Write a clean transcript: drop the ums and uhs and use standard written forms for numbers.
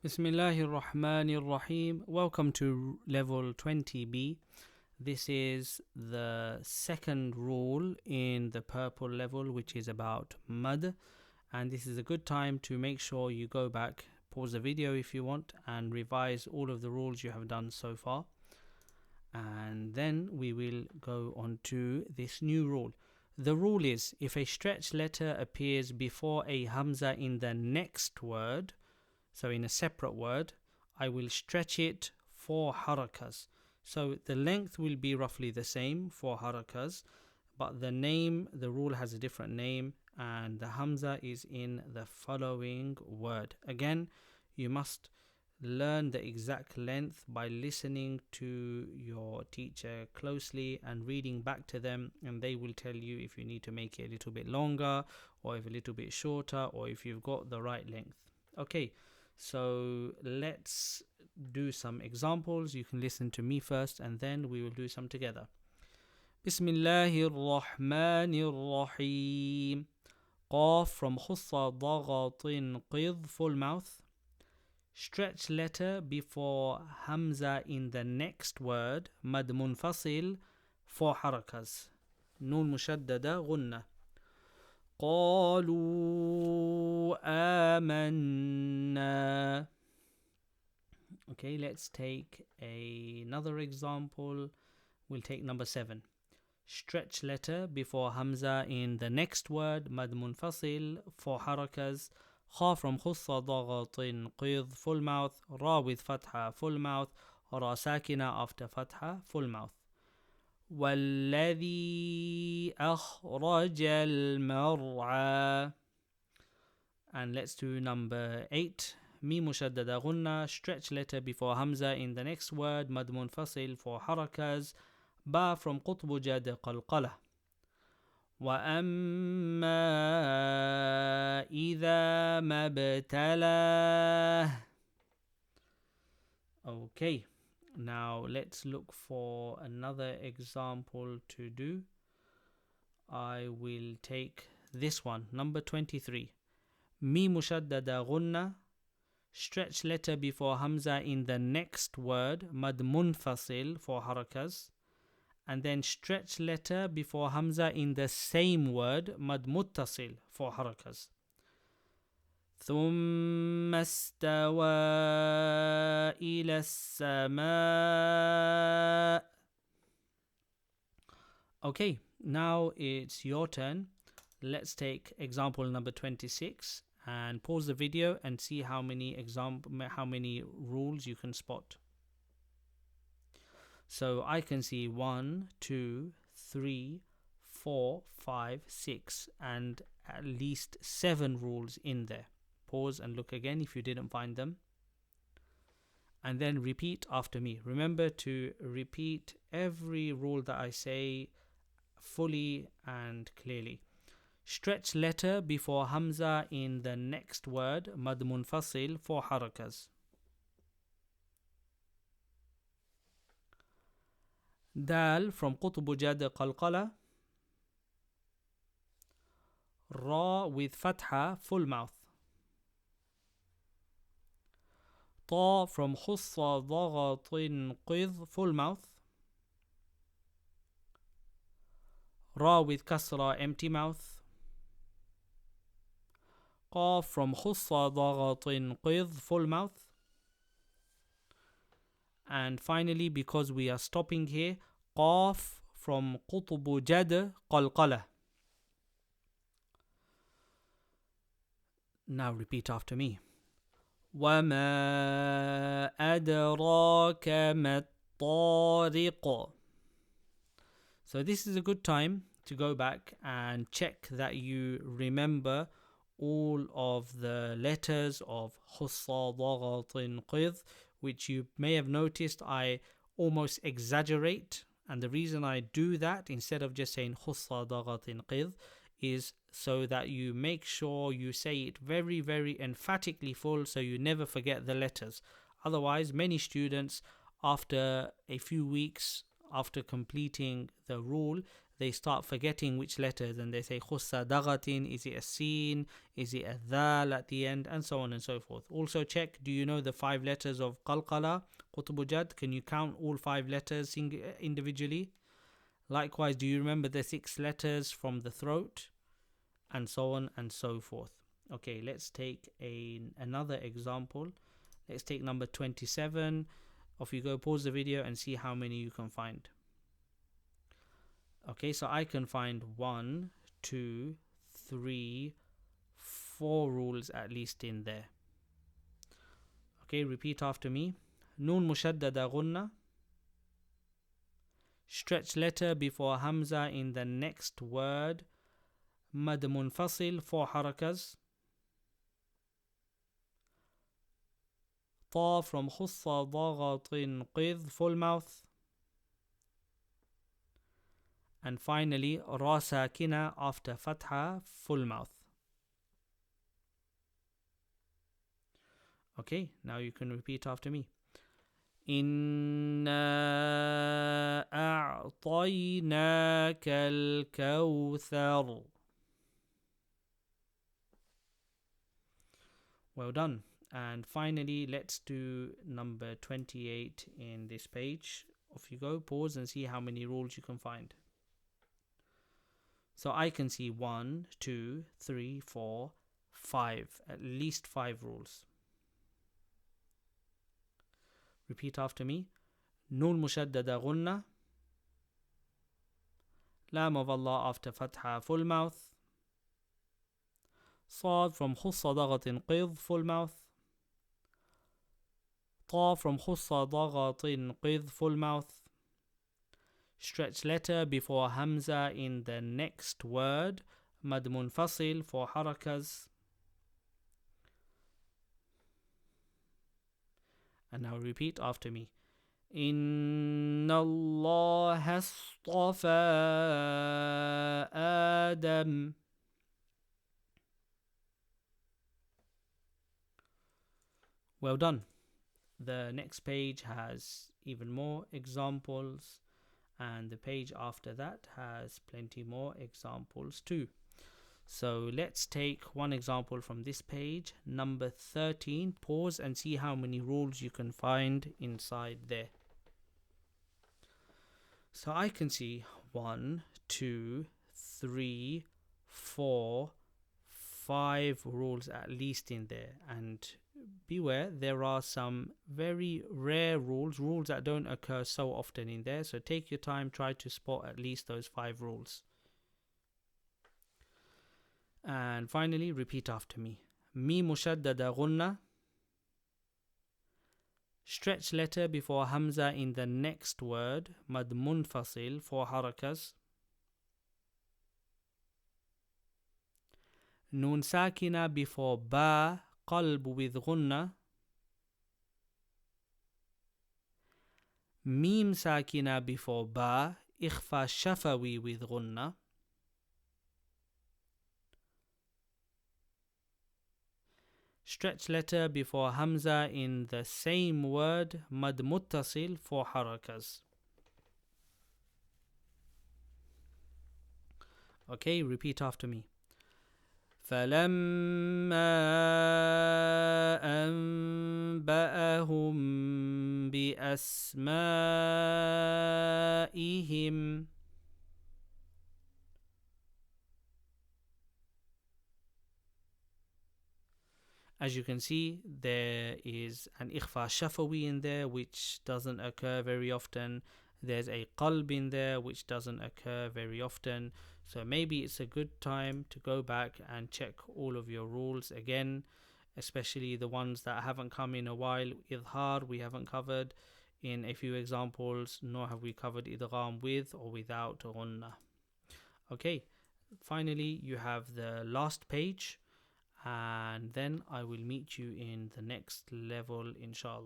Bismillahir Rahmanir Rahim. Welcome to level 20B. This is the second rule in the purple level, which is about mud. And this is a good time to make sure you go back, pause the video if you want, and revise all of the rules you have done so far. And then we will go on to this new rule. The rule is if a stretched letter appears before a hamza in the next word, so in a separate word, I will stretch it 4 harakas. So the length will be roughly the same, 4 harakas, but the rule has a different name, and the hamza is in the following word. Again, you must learn the exact length by listening to your teacher closely and reading back to them, and they will tell you if you need to make it a little bit longer or if a little bit shorter or if you've got the right length. Okay, so let's do some examples. You can listen to me first and then we will do some together. Bismillahir Rahmanir Rahim. Qaf from khussa daghatin qidh, full mouth. Stretch letter before hamza in the next word, mad munfaṣil, 4 harakas. Nun mushaddada gunna. قالوا آمنا. Okay, let's take another example. We'll take number 7. Stretch letter before hamza in the next word, mad munfaṣil, 4 harakas. Kha from khussa daghatin qidh, full mouth. Ra with fatha, full mouth. Ra sakina after fatha, full mouth. والذي أخرج المرعى. And let's do number 8. ميم مشددة غنة, stretch letter before hamza in the next word, مد منفصل, 4 harakas. با from قطب جد قلقلة. وأما إذا ما ابتلاه. Okay, now let's look for another example to do. I will take this one, number 23. Mi mushaddada gunna, stretch letter before hamza in the next word, mad munfaṣil, 4 harakas. And then stretch letter before hamza in the same word, mad muttasil, 4 harakas. ثم استوى إلى السماء. Okay, now it's your turn. Let's take example number 26 and pause the video and see how many rules you can spot. So I can see 1, 2, 3, 4, 5, 6 and at least 7 rules in there. Pause and look again if you didn't find them. And then repeat after me. Remember to repeat every rule that I say fully and clearly. Stretch letter before hamza in the next word, mad munfaṣil, 4 harakas. Dal from قطب جد قلقلة. Ra with fatha, full mouth. طا from خص ضغط قذ, full mouth. Ra with kasra, empty mouth. قاف from خص ضغط قذ, full mouth. And finally, because we are stopping here, قاف from قطب جد قلقلة. Now repeat after me. وما أدراك ما الطارق. So this is a good time to go back and check that you remember all of the letters of خص ضغط قذ, which you may have noticed I almost exaggerate. And the reason I do that instead of just saying خص ضغط قذ is so that you make sure you say it very, very emphatically full so you never forget the letters. Otherwise, many students, after a few weeks after completing the rule, they start forgetting which letters and they say khussa daghatin, is it a sin, is it a dhal at the end, and so on and so forth. Also check, do you know the 5 letters of qalqala, qutb jad? Can you count all 5 letters individually? Likewise, do you remember the 6 letters from the throat, and so on and so forth. Okay, let's take another example. Let's take number 27. Off you go, pause the video and see how many you can find. Okay, so I can find 1, 2, 3, 4 rules at least in there. Okay, repeat after me. Noon mushaddada gunna. Stretch letter before hamza in the next word. Mad munfaṣil, 4 harakas. Ta from khussa daghatin qidh, full mouth. And finally, ra sakina after fatha, full mouth. Okay, now you can repeat after me. Inna a'tainaka al-kawthar. Well done. And finally, let's do number 28 in this page. Off you go, pause and see how many rules you can find. So I can see 1, 2, 3, 4, 5, at least 5 rules. Repeat after me. Noon mushaddada gunna. Lam of Allah after fatha, full mouth. Sad from khussa daghatin qidh, full mouth. Ta from khussa daghatin qidh, full mouth. Stretch letter before hamza in the next word. Mad munfaṣil, 4 harakas. And now repeat after me. Inna Allah astafa Adam. Well done. The next page has even more examples, and the page after that has plenty more examples too. So let's take one example from this page, number 13. Pause and see how many rules you can find inside there. So I can see 1, 2, 3, 4, 5 rules at least in there, and beware, there are some very rare rules that don't occur so often in there, so take your time, try to spot at least those 5 rules. And finally, repeat after me. Mi mushaddada gunna. Stretch letter before hamza in the next word. Mad munfaṣil, 4 harakas. Noon sakina before ba, qalb with gunna. Mim sakina before ba, ikhfa shafawi with gunna. Stretch letter before hamza in the same word. Mad muttasil, 4 harakas. Okay, repeat after me. فَلَمَّا أَنْبَأَهُمْ بِأَسْمَائِهِمْ. As you can see, there is an ikhfa shafawi in there, which doesn't occur very often. There's a qalb in there, which doesn't occur very often. So maybe it's a good time to go back and check all of your rules again, especially the ones that haven't come in a while. Idhar we haven't covered in a few examples, nor have we covered idgham with or without gunna. Okay, finally you have the last page, and then I will meet you in the next level inshallah.